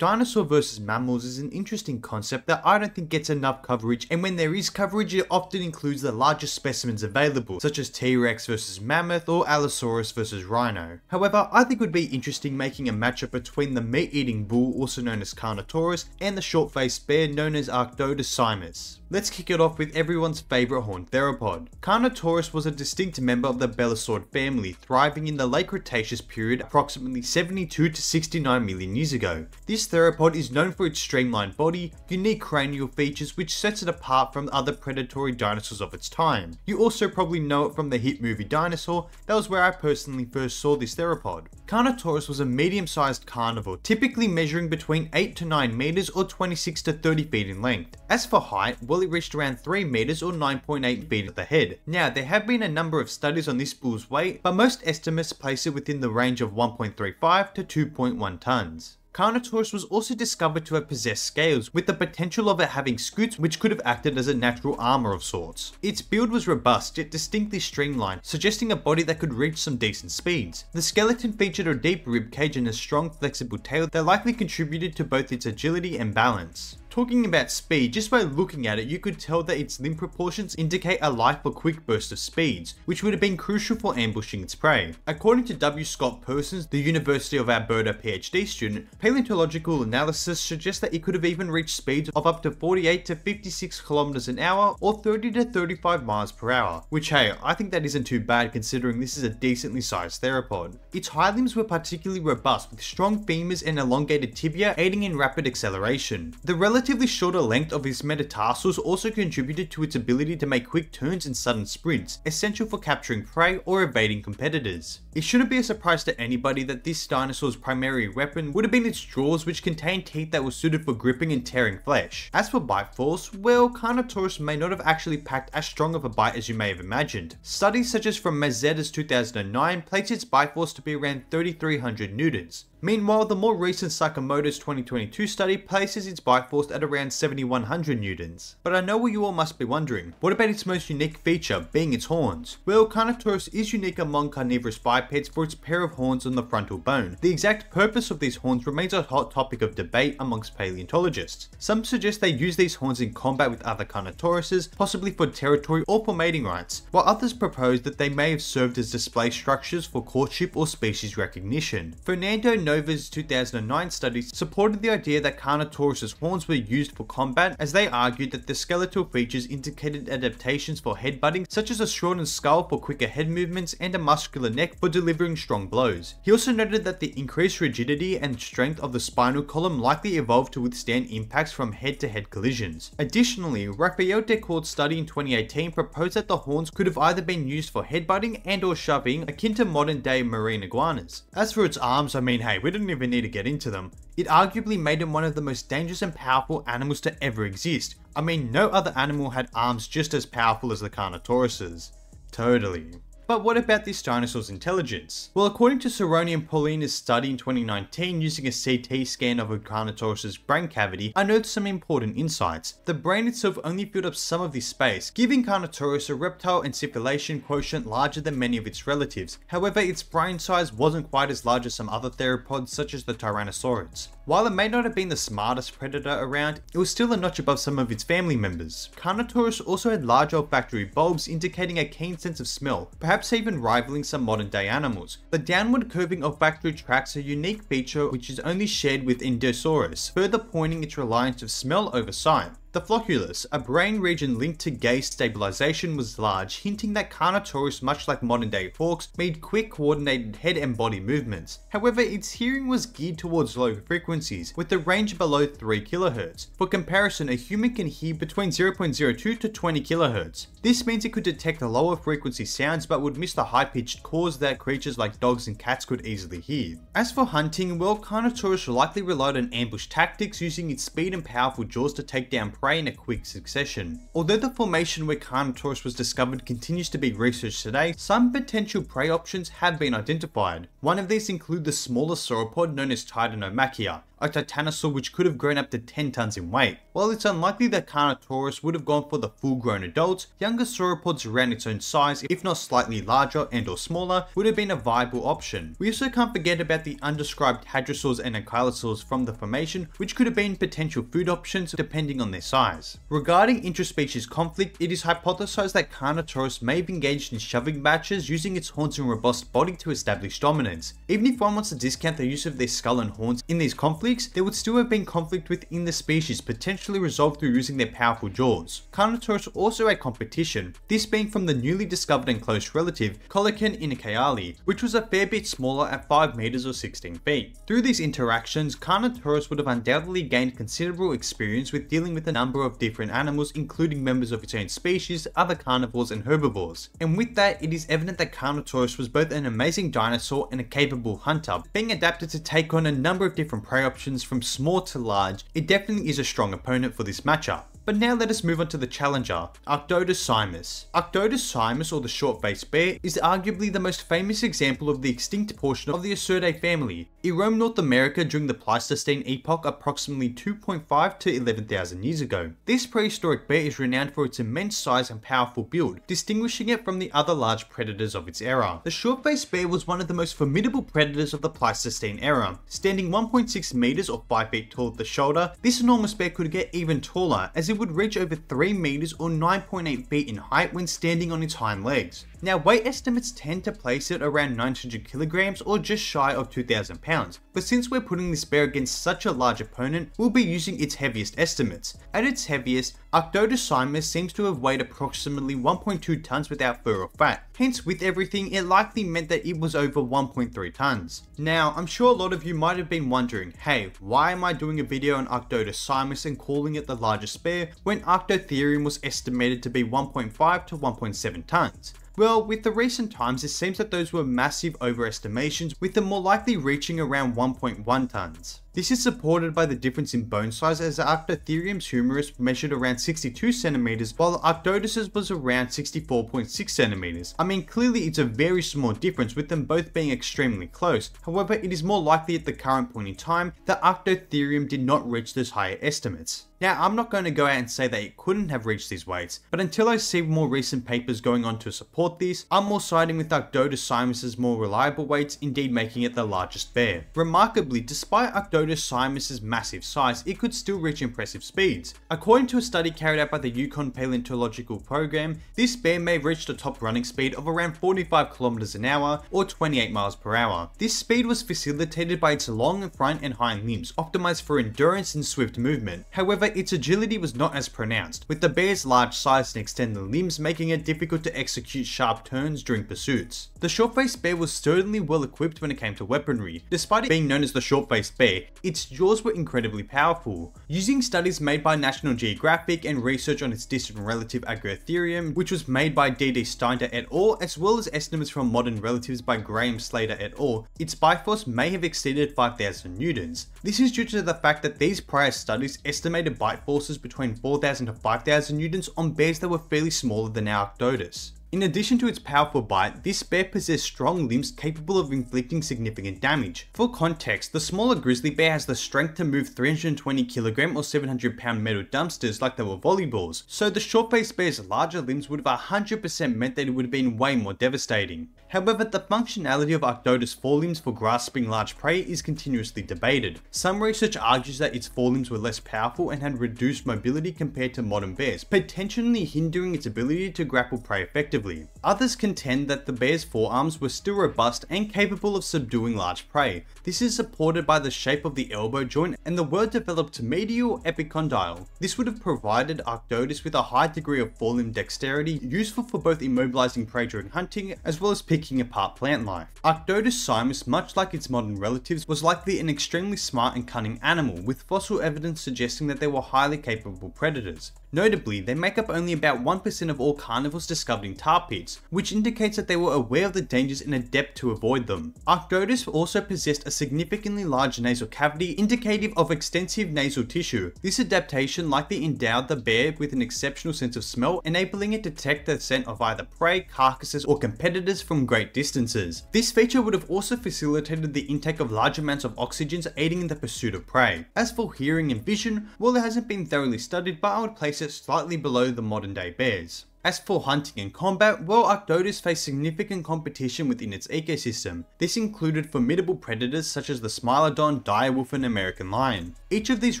Dinosaur versus mammals is an interesting concept that I don't think gets enough coverage, and when there is coverage it often includes the largest specimens available, such as T-Rex versus mammoth or Allosaurus versus rhino. However, I think it would be interesting making a matchup between the meat-eating bull, also known as Carnotaurus, and the short-faced bear known as Arctodus Simus. Let's kick it off with everyone's favourite horned theropod. Carnotaurus was a distinct member of the abelisaurid family, thriving in the late Cretaceous period approximately 72 to 69 million years ago. This theropod is known for its streamlined body, unique cranial features which sets it apart from other predatory dinosaurs of its time. You also probably know it from the hit movie Dinosaur. That was where I personally first saw this theropod. Carnotaurus was a medium-sized carnivore, typically measuring between 8 to 9 meters or 26 to 30 feet in length. As for height, well, it reached around 3 meters or 9.8 feet at the head. Now, there have been a number of studies on this bull's weight, but most estimates place it within the range of 1.35 to 2.1 tons. Carnotaurus was also discovered to have possessed scales, with the potential of it having scutes which could have acted as a natural armor of sorts. Its build was robust yet distinctly streamlined, suggesting a body that could reach some decent speeds. The skeleton featured a deep rib cage and a strong flexible tail that likely contributed to both its agility and balance. Talking about speed, just by looking at it you could tell that its limb proportions indicate a light for quick burst of speeds, which would have been crucial for ambushing its prey. According to W. Scott Persons, the University of Alberta PhD student, paleontological analysis suggests that it could have even reached speeds of up to 48 to 56 kilometers an hour or 30 to 35 miles per hour, which hey, I think that isn't too bad considering this is a decently sized theropod. Its hind limbs were particularly robust with strong femurs and elongated tibia aiding in rapid acceleration. The relatively shorter length of its metatarsals also contributed to its ability to make quick turns and sudden sprints, essential for capturing prey or evading competitors. It shouldn't be a surprise to anybody that this dinosaur's primary weapon would have been its jaws, which contained teeth that were suited for gripping and tearing flesh. As for bite force, well, Carnotaurus may not have actually packed as strong of a bite as you may have imagined. Studies such as from Mazetta's 2009 place its bite force to be around 3,300 newtons. Meanwhile, the more recent Sakamoto's 2022 study places its bite force at around 7,100 newtons. But I know what you all must be wondering, what about its most unique feature, being its horns? Well, Carnotaurus is unique among carnivorous bipeds for its pair of horns on the frontal bone. The exact purpose of these horns remains a hot topic of debate amongst paleontologists. Some suggest they use these horns in combat with other Carnotauruses, possibly for territory or for mating rights, while others propose that they may have served as display structures for courtship or species recognition. Fernando Nova's 2009 study supported the idea that Carnotaurus's horns were used for combat, as they argued that the skeletal features indicated adaptations for headbutting, such as a shortened skull for quicker head movements and a muscular neck for delivering strong blows. He also noted that the increased rigidity and strength of the spinal column likely evolved to withstand impacts from head-to-head collisions. Additionally, Rafael Decourt's study in 2018 proposed that the horns could have either been used for headbutting and or shoving, akin to modern-day marine iguanas. As for its arms, I mean, hey, we didn't even need to get into them. It arguably made him one of the most dangerous and powerful animals to ever exist. I mean, no other animal had arms just as powerful as the Carnotaurus's. Totally. But what about this dinosaur's intelligence? Well, according to Cerroni and Paulina's study in 2019 using a CT scan of a Carnotaurus's brain cavity, I noticed some important insights. The brain itself only filled up some of this space, giving Carnotaurus a reptile encephalation quotient larger than many of its relatives. However, its brain size wasn't quite as large as some other theropods such as the Tyrannosaurids. While it may not have been the smartest predator around, it was still a notch above some of its family members. Carnotaurus also had large olfactory bulbs indicating a keen sense of smell, perhaps even rivaling some modern day animals. The downward curving olfactory tracts are a unique feature which is only shared with Indosaurus, further pointing its reliance of smell over sight. The flocculus, a brain region linked to gaze stabilization, was large, hinting that Carnotaurus, much like modern-day hawks, made quick coordinated head and body movements. However, its hearing was geared towards low frequencies, with a range below 3 kHz. For comparison, a human can hear between 0.02 to 20 kHz. This means it could detect the lower frequency sounds but would miss the high-pitched calls that creatures like dogs and cats could easily hear. As for hunting, well, Carnotaurus likely relied on ambush tactics, using its speed and powerful jaws to take down prey in a quick succession. Although the formation where Carnotaurus was discovered continues to be researched today, some potential prey options have been identified. One of these include the smaller sauropod known as Titanomachia. a titanosaur which could have grown up to 10 tons in weight. While it's unlikely that Carnotaurus would have gone for the full-grown adults, younger sauropods around its own size, if not slightly larger and or smaller, would have been a viable option. We also can't forget about the undescribed hadrosaurs and ankylosaurs from the formation, which could have been potential food options depending on their size. Regarding interspecies conflict, it is hypothesized that Carnotaurus may have engaged in shoving matches using its horns and robust body to establish dominance. Even if one wants to discount the use of their skull and horns in these conflicts, there would still have been conflict within the species, potentially resolved through using their powerful jaws. Carnotaurus also had competition, this being from the newly discovered and close relative Coelacanth inukayali, which was a fair bit smaller at 5 meters or 16 feet. Through these interactions, Carnotaurus would have undoubtedly gained considerable experience with dealing with a number of different animals, including members of its own species, other carnivores and herbivores. And with that, it is evident that Carnotaurus was both an amazing dinosaur and a capable hunter, being adapted to take on a number of different prey options from small to large. It definitely is a strong opponent for this matchup. But now let us move on to the challenger, Arctodus Simus. Arctodus Simus, or the short-faced bear, is arguably the most famous example of the extinct portion of the Asurdae family. It roamed North America during the Pleistocene epoch approximately 2.5 to 11,000 years ago. This prehistoric bear is renowned for its immense size and powerful build, distinguishing it from the other large predators of its era. The short-faced bear was one of the most formidable predators of the Pleistocene era. Standing 1.6 meters or 5 feet tall at the shoulder, this enormous bear could get even taller, as it would reach over 3 meters or 9.8 feet in height when standing on its hind legs. Now, weight estimates tend to place it around 900 kilograms or just shy of 2,000 pounds, but since we're putting this bear against such a large opponent, we'll be using its heaviest estimates. At its heaviest, Arctodus Simus seems to have weighed approximately 1.2 tons without fur or fat, hence with everything it likely meant that it was over 1.3 tons. Now, I'm sure a lot of you might have been wondering, hey, why am I doing a video on Arctodus Simus and calling it the largest bear when Arctotherium was estimated to be 1.5 to 1.7 tons? Well, with the recent times, it seems that those were massive overestimations, with them more likely reaching around 1.1 tons. This is supported by the difference in bone size, as Arctotherium's humerus measured around 62 centimeters while Arctodus's was around 64.6 centimeters. I mean, clearly it's a very small difference with them both being extremely close. However, it is more likely at the current point in time that Arctotherium did not reach those higher estimates. Now, I'm not going to go out and say that it couldn't have reached these weights, but until I see more recent papers going on to support this, I'm more siding with Arctodus Simus's more reliable weights, indeed making it the largest bear. Remarkably, despite Arctodus Simus's massive size, it could still reach impressive speeds. According to a study carried out by the Yukon Paleontological Program, this bear may have reached a top running speed of around 45 kilometers an hour or 28 miles per hour. This speed was facilitated by its long front and hind limbs, optimized for endurance and swift movement. However, its agility was not as pronounced, with the bear's large size and extended limbs making it difficult to execute sharp turns during pursuits. The short-faced bear was certainly well equipped when it came to weaponry. Despite it being known as the short-faced bear, its jaws were incredibly powerful. Using studies made by National Geographic and research on its distant relative Arctotherium, which was made by D.D. Steiner et al., as well as estimates from modern relatives by Graham Slater et al., its bite force may have exceeded 5,000 newtons. This is due to the fact that these prior studies estimated bite forces between 4,000 to 5,000 newtons on bears that were fairly smaller than our Arctodus. In addition to its powerful bite, this bear possessed strong limbs capable of inflicting significant damage. For context, the smaller grizzly bear has the strength to move 320 kg or 700 pound metal dumpsters like they were volleyballs, so the short-faced bear's larger limbs would have 100% meant that it would have been way more devastating. However, the functionality of Arctodus' forelimbs for grasping large prey is continuously debated. Some research argues that its forelimbs were less powerful and had reduced mobility compared to modern bears, potentially hindering its ability to grapple prey effectively. Others contend that the bear's forearms were still robust and capable of subduing large prey. This is supported by the shape of the elbow joint and the well-developed medial epicondyle. This would have provided Arctodus with a high degree of forelimb dexterity, useful for both immobilizing prey during hunting as well as picking apart plant life. Arctodus Simus, much like its modern relatives, was likely an extremely smart and cunning animal, with fossil evidence suggesting that they were highly capable predators. Notably, they make up only about 1% of all carnivores discovered in tar pits, which indicates that they were aware of the dangers and adept to avoid them. Arctodus also possessed a significantly large nasal cavity, indicative of extensive nasal tissue. This adaptation likely endowed the bear with an exceptional sense of smell, enabling it to detect the scent of either prey, carcasses, or competitors from great distances. This feature would have also facilitated the intake of large amounts of oxygen, aiding in the pursuit of prey. As for hearing and vision, well, it hasn't been thoroughly studied, but I would place it slightly below the modern day bears. As for hunting and combat, well, Arctodus faced significant competition within its ecosystem. This included formidable predators such as the Smilodon, direwolf, and American lion. Each of these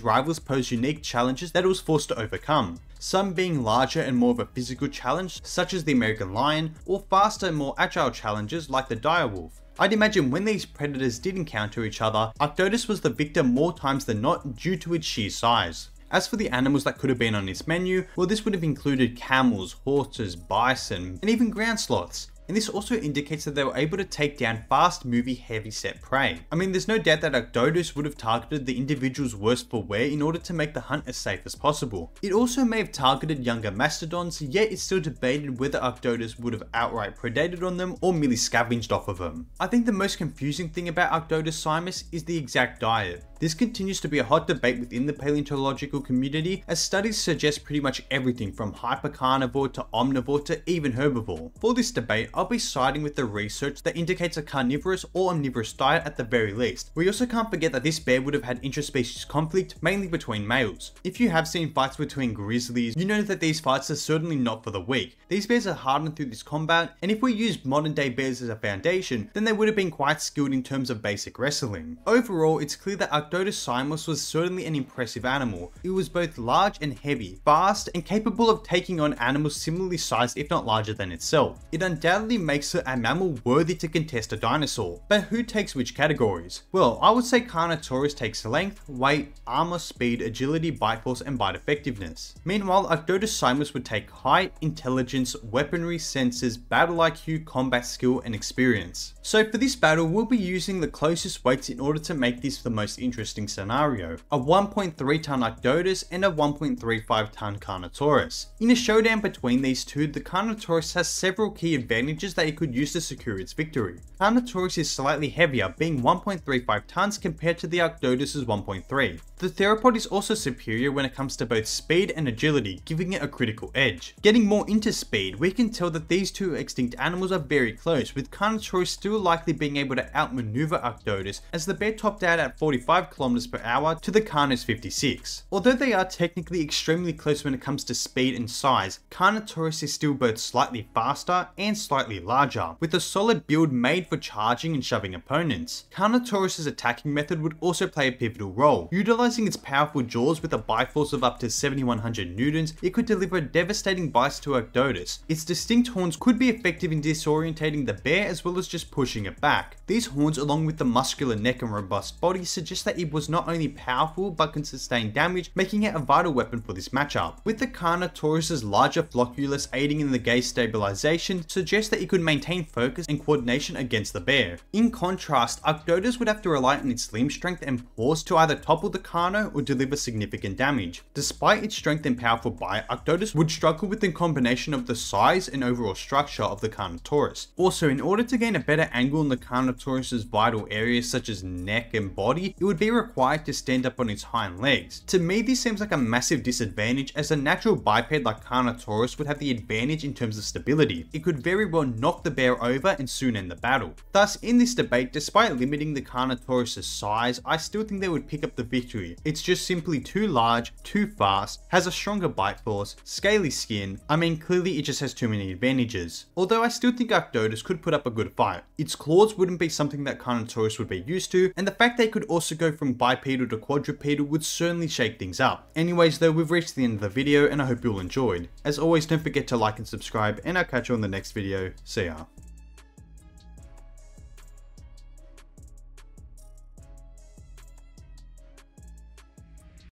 rivals posed unique challenges that it was forced to overcome, some being larger and more of a physical challenge such as the American lion, or faster and more agile challenges like the direwolf. I'd imagine when these predators did encounter each other, Arctodus was the victor more times than not due to its sheer size. As for the animals that could have been on its menu, well, this would have included camels, horses, bison, and even ground sloths. And this also indicates that they were able to take down fast moving heavy-set prey. I mean, there's no doubt that Arctodus would have targeted the individuals worst for wear in order to make the hunt as safe as possible. It also may have targeted younger mastodons, yet it's still debated whether Arctodus would have outright predated on them or merely scavenged off of them. I think the most confusing thing about Arctodus Simus is the exact diet. This continues to be a hot debate within the paleontological community, as studies suggest pretty much everything from hypercarnivore to omnivore to even herbivore. For this debate, I'll be siding with the research that indicates a carnivorous or omnivorous diet at the very least. We also can't forget that this bear would have had interspecies conflict, mainly between males. If you have seen fights between grizzlies, you know that these fights are certainly not for the weak. These bears are hardened through this combat, and if we use modern day bears as a foundation, then they would have been quite skilled in terms of basic wrestling. Overall, it's clear that Arctodus Simus was certainly an impressive animal. It was both large and heavy, fast, and capable of taking on animals similarly sized if not larger than itself. It undoubtedly makes it a mammal worthy to contest a dinosaur. But who takes which categories? Well, I would say Carnotaurus takes length, weight, armor, speed, agility, bite force, and bite effectiveness. Meanwhile, Arctodus Simus would take height, intelligence, weaponry, senses, battle IQ, combat skill, and experience. So for this battle, we'll be using the closest weights in order to make this the most interesting scenario: a 1.3 ton Arctodus and a 1.35 ton Carnotaurus. In a showdown between these two, the Carnotaurus has several key advantages that it could use to secure its victory. Carnotaurus is slightly heavier, being 1.35 tons compared to the Arctodus's 1.3. The theropod is also superior when it comes to both speed and agility, giving it a critical edge. Getting more into speed, we can tell that these two extinct animals are very close, with Carnotaurus still likely being able to outmaneuver Arctodus, as the bear topped out at 45 km per hour to the Carno's 56. Although they are technically extremely close when it comes to speed and size, Carnotaurus is still both slightly faster and slightly larger, with a solid build made for charging and shoving opponents. Carnotaurus's attacking method would also play a pivotal role. Utilizing its powerful jaws with a bite force of up to 7100 newtons, it could deliver devastating bites to Arctodus. Its distinct horns could be effective in disorientating the bear as well as just pushing it back. These horns, along with the muscular neck and robust body, suggest that it was not only powerful but can sustain damage, making it a vital weapon for this matchup. With the Carnotaurus's larger flocculus aiding in the gaze stabilization, suggests that it could maintain focus and coordination against the bear. In contrast, Arctodus would have to rely on its limb strength and paws to either topple the Carno or deliver significant damage. Despite its strength and powerful bite, Arctodus would struggle with the combination of the size and overall structure of the Carnotaurus. Also, in order to gain a better angle on the Carnotaurus's vital areas such as neck and body, it would be required to stand up on its hind legs. To me, this seems like a massive disadvantage, as a natural biped like Carnotaurus would have the advantage in terms of stability. It could very well knock the bear over and soon end the battle. Thus, in this debate, despite limiting the Carnotaurus' size, I still think they would pick up the victory. It's just simply too large, too fast, has a stronger bite force, scaly skin. I mean, clearly it just has too many advantages. Although I still think Arctodus could put up a good fight. Its claws wouldn't be something that Carnotaurus would be used to, and the fact they could also go from bipedal to quadrupedal would certainly shake things up. Anyways though, we've reached the end of the video and I hope you all enjoyed. As always, don't forget to like and subscribe, and I'll catch you on the next video. See ya.